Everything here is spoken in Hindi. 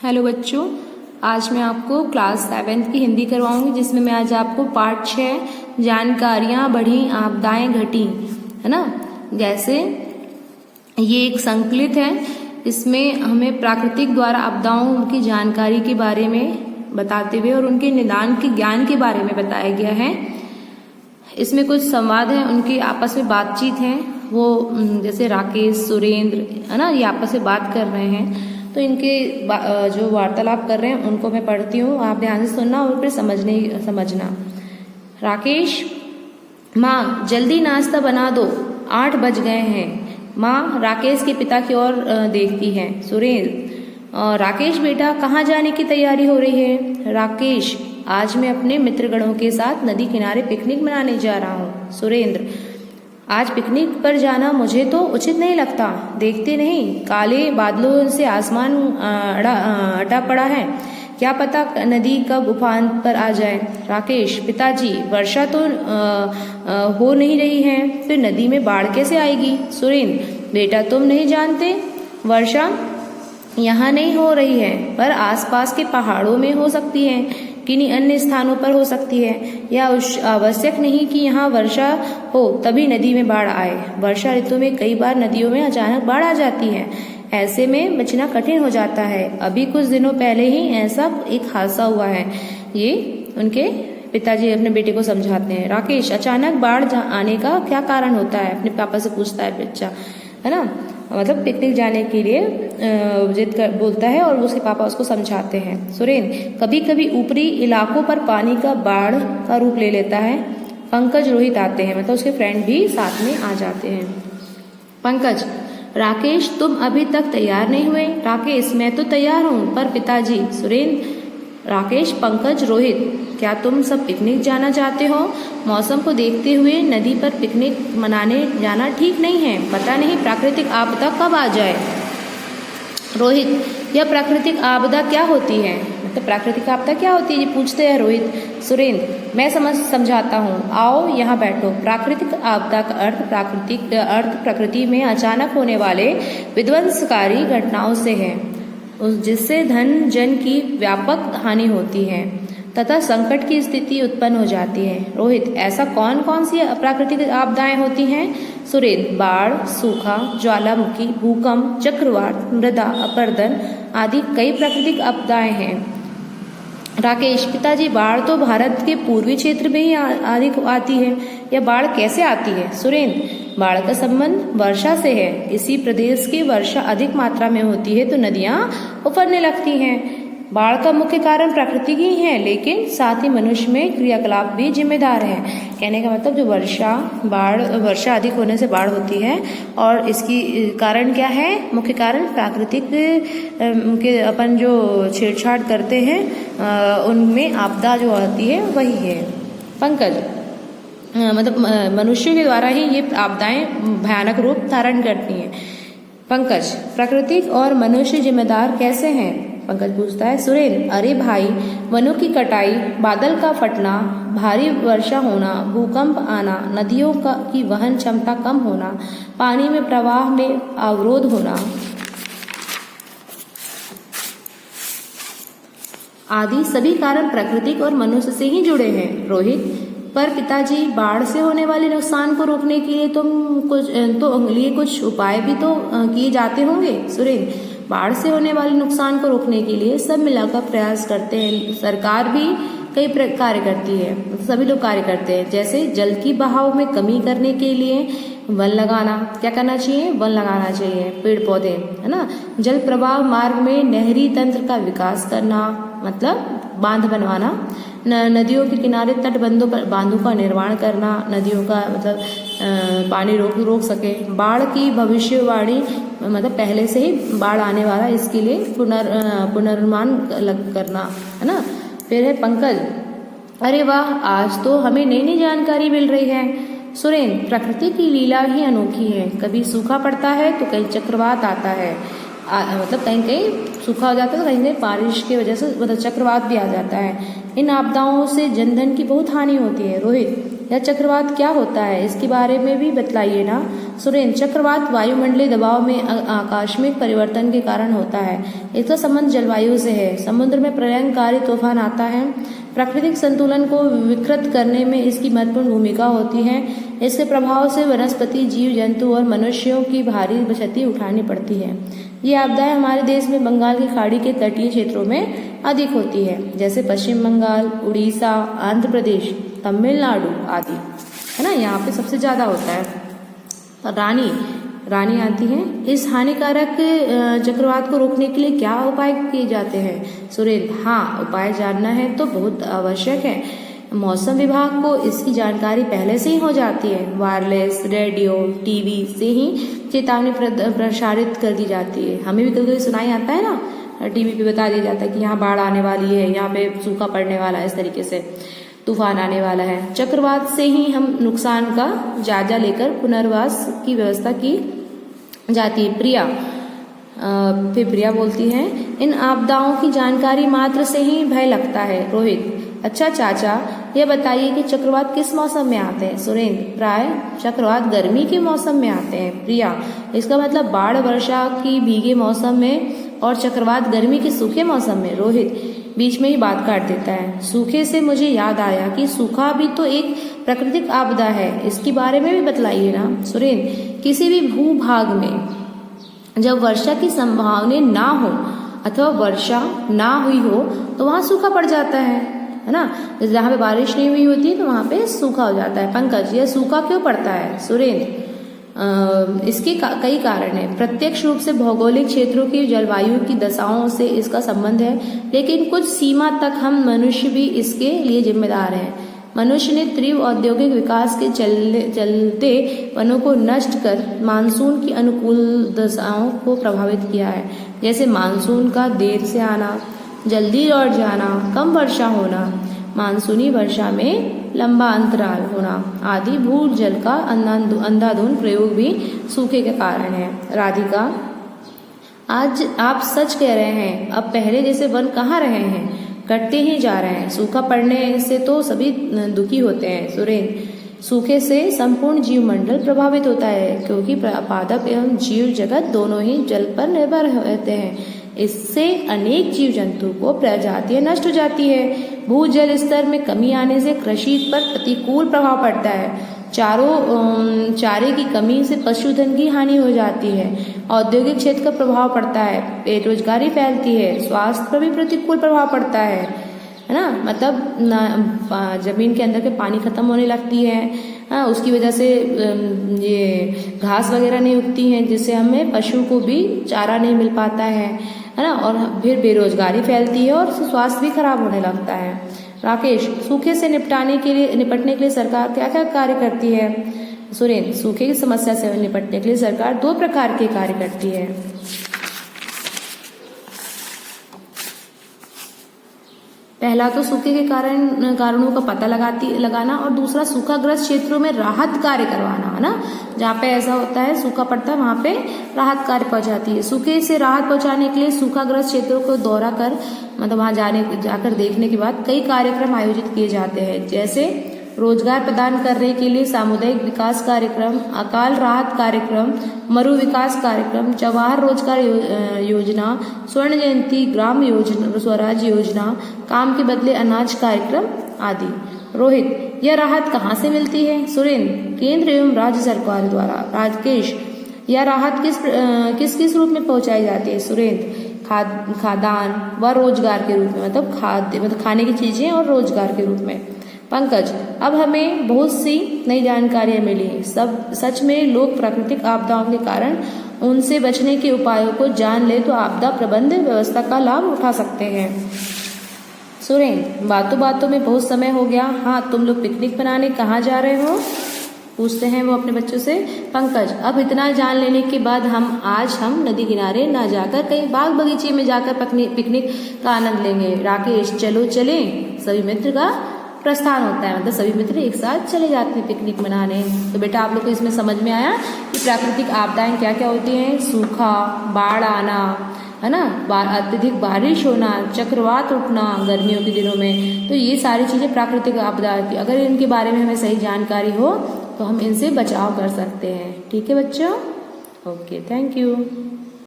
हेलो बच्चों, आज मैं आपको क्लास 7th की हिंदी करवाऊंगी, जिसमें मैं आज आपको पार्ट 6 जानकारियां बढ़ी आपदाएं घटी, है ना। जैसे ये एक संकलित है, इसमें हमें प्राकृतिक द्वारा आपदाओं की जानकारी के बारे में बताते हुए और उनके निदान के ज्ञान के बारे में बताया गया है। इसमें कुछ संवाद है, उनकी आपस में बातचीत है। वो जैसे राकेश, सुरेंद्र, है ना, ये आपस में बात कर रहे हैं, तो इनके जो वार्तालाप कर रहे हैं उनको मैं पढ़ती हूँ, आप ध्यान से सुनना और फिर समझना। राकेश, माँ जल्दी नाश्ता बना दो, 8 बज गए हैं। माँ राकेश के पिता की ओर देखती है। सुरेंद्र, राकेश बेटा कहाँ जाने की तैयारी हो रही है? राकेश, आज मैं अपने मित्रगणों के साथ नदी किनारे पिकनिक मनाने जा रहा हूँ। सुरेंद्र, आज पिकनिक पर जाना मुझे तो उचित नहीं लगता। देखते नहीं काले बादलों से आसमान अटा पड़ा है, क्या पता नदी कब उफान पर आ जाए। राकेश, पिताजी वर्षा तो हो नहीं रही है, फिर नदी में बाढ़ कैसे आएगी? सुरेंद्र, बेटा तुम नहीं जानते, वर्षा यहाँ नहीं हो रही है, पर आसपास के पहाड़ों में हो सकती है, किन्हीं अन्य स्थानों पर हो सकती है। यह आवश्यक नहीं कि यहाँ वर्षा हो तभी नदी में बाढ़ आए। वर्षा ऋतु में कई बार नदियों में अचानक बाढ़ आ जाती है, ऐसे में बचना कठिन हो जाता है। अभी कुछ दिनों पहले ही ऐसा एक हादसा हुआ है। ये उनके पिताजी अपने बेटे को समझाते हैं। राकेश, अचानक बाढ़ आने का क्या कारण होता है? अपने पापा से पूछता है बच्चा, है ना, मतलब पिकनिक जाने के लिए जिद बोलता है और उसके पापा उसको समझाते हैं। सुरेंद्र, कभी कभी ऊपरी इलाकों पर पानी का बाढ़ का रूप ले लेता है। पंकज, रोहित आते हैं, मतलब उसके फ्रेंड भी साथ में आ जाते हैं। पंकज, राकेश तुम अभी तक तैयार नहीं हुए? राकेश, मैं तो तैयार हूँ, पर पिताजी। सुरेंद्र, राकेश, पंकज, रोहित, क्या तुम सब पिकनिक जाना चाहते हो? मौसम को देखते हुए नदी पर पिकनिक मनाने जाना ठीक नहीं है, पता नहीं प्राकृतिक आपदा कब आ जाए। रोहित, यह प्राकृतिक आपदा क्या होती है? मतलब प्राकृतिक आपदा क्या होती है, ये पूछते हैं रोहित। सुरेंद्र, मैं समझाता हूँ, आओ यहाँ बैठो। प्राकृतिक आपदा का अर्थ प्रकृति में अचानक होने वाले विध्वंसकारी घटनाओं से है, जिससे धन जन की व्यापक हानि होती है तथा संकट की स्थिति उत्पन्न हो जाती है। रोहित, ऐसा कौन कौन सी प्राकृतिक आपदाएं होती हैं? सुरेंद्र, बाढ़, सूखा, ज्वालामुखी, भूकंप, चक्रवात, मृदा अपरदन आदि कई प्राकृतिक आपदाएं हैं। राकेश, पिताजी बाढ़ तो भारत के पूर्वी क्षेत्र में ही अधिक आती है, यह बाढ़ कैसे आती है? सुरेंद्र, बाढ़ का संबंध वर्षा से है, इसी प्रदेश की वर्षा अधिक मात्रा में होती है तो नदियां उफरने लगती हैं। बाढ़ का मुख्य कारण प्रकृति ही है, लेकिन साथ ही मनुष्य में क्रियाकलाप भी जिम्मेदार है। कहने का मतलब जो वर्षा अधिक होने से बाढ़ होती है, और इसकी कारण क्या है? मुख्य कारण प्राकृतिक के अपन जो छेड़छाड़ करते हैं उनमें आपदा जो आती है वही है। पंकज, मतलब मनुष्य के द्वारा ही ये आपदाएं भयानक रूप धारण करती हैं। पंकज, प्राकृतिक और मनुष्य जिम्मेदार कैसे हैं? पंकज पूछता है। सुरेंद्र, अरे भाई, वनों की कटाई, बादल का फटना, भारी वर्षा होना, भूकंप आना, नदियों की वहन क्षमता कम होना, पानी में प्रवाह में अवरोध होना आदि सभी कारण प्राकृतिक और मनुष्य से ही जुड़े हैं। रोहित, पर पिताजी बाढ़ से होने वाले नुकसान को रोकने के लिए कुछ उपाय भी तो किए जाते होंगे। सुरेंद्र, बाढ़ से होने वाले नुकसान को रोकने के लिए सब मिलाकर प्रयास करते हैं। सरकार भी कई कार्य करती है, सभी लोग कार्य करते हैं। जैसे जल की बहाव में कमी करने के लिए वन लगाना, क्या करना चाहिए? वन लगाना चाहिए, पेड़ पौधे, है ना। जल प्रवाह मार्ग में नहरी तंत्र का विकास करना, मतलब बांध बनवाना। नदियों के किनारे तटबंधों पर बांधों का निर्माण करना, नदियों का मतलब पानी रोक सके। बाढ़ की भविष्यवाणी, मतलब पहले से ही बाढ़ आने वाला, इसके लिए पुनर्निर्माण करना, है ना। फिर है पंकज, अरे वाह, आज तो हमें नई नई जानकारी मिल रही है। सुरेंद्र, प्रकृति की लीला ही अनोखी है, कभी सूखा पड़ता है तो कहीं चक्रवात आता है, मतलब कहीं कहीं सूखा हो जाता है तो कहीं कहीं बारिश की वजह से मतलब चक्रवात भी आ जाता है। इन आपदाओं से जनधन की बहुत हानि होती है। रोहित, यह चक्रवात क्या होता है, इसके बारे में भी बतलाइए ना। सुरेंद्र, चक्रवात वायुमंडलीय दबाव में आकस्मिक परिवर्तन के कारण होता है। इसका संबंध जलवायु से है। समुद्र में प्रलयंकारी तूफान आता है। प्राकृतिक संतुलन को विकृत करने में इसकी महत्वपूर्ण भूमिका होती है। इसके प्रभाव से वनस्पति, जीव जंतु और मनुष्यों की भारी क्षति उठानी पड़ती है। ये आपदाएं हमारे देश में बंगाल की खाड़ी के तटीय क्षेत्रों में अधिक होती है, जैसे पश्चिम बंगाल, उड़ीसा, आंध्र प्रदेश, तमिलनाडु आदि, है ना। यहाँ पे सबसे ज्यादा होता है। रानी आती है। इस हानिकारक चक्रवात को रोकने के लिए क्या उपाय किए जाते हैं? सुरेंद्र, हाँ, उपाय जानना है तो बहुत आवश्यक है। मौसम विभाग को इसकी जानकारी पहले से ही हो जाती है। वायरलेस, रेडियो, टीवी से ही चेतावनी प्रसारित कर दी जाती है। हमें भी कभी कभी सुनाई आता है ना, टीवी पे बता दिया जाता है कि यहाँ बाढ़ आने वाली है, यहाँ पे सूखा पड़ने वाला है, इस तरीके से तूफान आने वाला है। चक्रवात से ही हम नुकसान का जायजा लेकर पुनर्वास की व्यवस्था की जाती है। प्रिया बोलती है, इन आपदाओं की जानकारी मात्र से ही भय लगता है। रोहित, अच्छा चाचा, ये बताइए कि चक्रवात किस मौसम में आते हैं? सुरेंद्र, प्राय चक्रवात गर्मी के मौसम में आते हैं। प्रिया, इसका मतलब बाढ़ वर्षा की भीगे मौसम में और चक्रवात गर्मी के सूखे मौसम में। रोहित बीच में ही बात काट देता है। सूखे से मुझे याद आया कि सूखा भी तो एक प्राकृतिक आपदा है, इसके बारे में भी बतलाइए ना। सुरेंद्र, किसी भी भूभाग में जब वर्षा की संभावना ना हो अथवा वर्षा ना हुई हो तो वहां सूखा पड़ जाता है ना। जहाँ पे बारिश नहीं हुई होती तो वहां पे सूखा हो जाता है। पंकज, यह सूखा क्यों पड़ता है? सुरेंद्र, इसके कई कारण हैं। प्रत्यक्ष रूप से भौगोलिक क्षेत्रों की जलवायु की दशाओं से इसका संबंध है, लेकिन कुछ सीमा तक हम मनुष्य भी इसके लिए जिम्मेदार हैं। मनुष्य ने तीव्र औद्योगिक विकास के चलते वनों को नष्ट कर मानसून की अनुकूल दशाओं को प्रभावित किया है, जैसे मानसून का देर से आना, जल्दी लौट जाना, कम वर्षा होना, मानसूनी वर्षा में लंबा अंतराल होना आदि। भूजल का अंधाधुंध प्रयोग भी सूखे के कारण है। राधिका, आज आप सच कह रहे हैं, अब पहले जैसे वन कहाँ रहे हैं, कटते ही जा रहे हैं। सूखा पड़ने से तो सभी दुखी होते हैं। सुरेंद्र, सूखे से संपूर्ण जीव मंडल प्रभावित होता है, क्योंकि पादप एवं जीव जगत दोनों ही जल पर निर्भर रहते हैं। इससे अनेक जीव जंतु को प्रजातियां नष्ट हो जाती है। भूजल स्तर में कमी आने से कृषि पर प्रतिकूल प्रभाव पड़ता है। चारे की कमी से पशुधन की हानि हो जाती है। औद्योगिक क्षेत्र का प्रभाव पड़ता है, बेरोजगारी फैलती है, स्वास्थ्य पर भी प्रतिकूल प्रभाव पड़ता है ना। मतलब जमीन के अंदर के पानी खत्म होने लगती है, उसकी वजह से ये घास वगैरह नहीं उगती है, जिससे हमें पशु को भी चारा नहीं मिल पाता है ना। और फिर बेरोजगारी फैलती है और स्वास्थ्य भी खराब होने लगता है। राकेश, सूखे से निपटने के लिए सरकार क्या क्या कार्य करती है? सुरेंद्र, सूखे की समस्या से निपटने के लिए सरकार 2 प्रकार के कार्य करती है। पहला तो सूखे के कारणों का पता लगाना और दूसरा सूखाग्रस्त क्षेत्रों में राहत कार्य करवाना, है ना। जहाँ पे ऐसा होता है सूखा पड़ता है वहाँ पे राहत कार्य पहुँचाती है। सूखे से राहत पहुँचाने के लिए सूखाग्रस्त क्षेत्रों को दौरा कर मतलब वहाँ जाकर देखने के बाद कई कार्यक्रम आयोजित किए जाते हैं, जैसे रोजगार प्रदान करने के लिए सामुदायिक विकास कार्यक्रम, अकाल राहत कार्यक्रम, मरु विकास कार्यक्रम, जवाहर रोजगार योजना, स्वर्ण जयंती ग्राम योजना, स्वराज योजना, काम के बदले अनाज कार्यक्रम आदि। रोहित, यह राहत कहाँ से मिलती है? सुरेंद्र, केंद्र एवं राज्य सरकार द्वारा। राकेश, यह राहत किस रूप में पहुंचाई जाती है? सुरेंद्र, खाद्यान्न व रोजगार के रूप में, मतलब खाने की चीजें और रोजगार के रूप में। पंकज, अब हमें बहुत सी नई जानकारियां मिली। सब सच में लोग प्राकृतिक आपदाओं के कारण उनसे बचने के उपायों को जान ले तो आपदा प्रबंधन व्यवस्था का लाभ उठा सकते हैं। सुरेंद्र, बातों में बहुत समय हो गया। हाँ, तुम लोग पिकनिक मनाने कहाँ जा रहे हो? पूछते हैं वो अपने बच्चों से। पंकज, अब इतना जान लेने के बाद हम नदी किनारे ना जाकर कहीं बाग बगीचे में जाकर पिकनिक का आनंद लेंगे। राकेश, चलो चलें। सभी मित्र का प्रस्थान होता है, मतलब सभी मित्र एक साथ चले जाते हैं पिकनिक मनाने। तो बेटा आप लोग को इसमें समझ में आया कि प्राकृतिक आपदाएं क्या क्या होती हैं? सूखा, बाढ़ आना, है ना, अत्यधिक बारिश होना, चक्रवात उठना गर्मियों के दिनों में, तो ये सारी चीजें प्राकृतिक आपदा की। अगर इनके बारे में हमें सही जानकारी हो तो हम इनसे बचाव कर सकते हैं। ठीक है बच्चों, ओके, थैंक यू।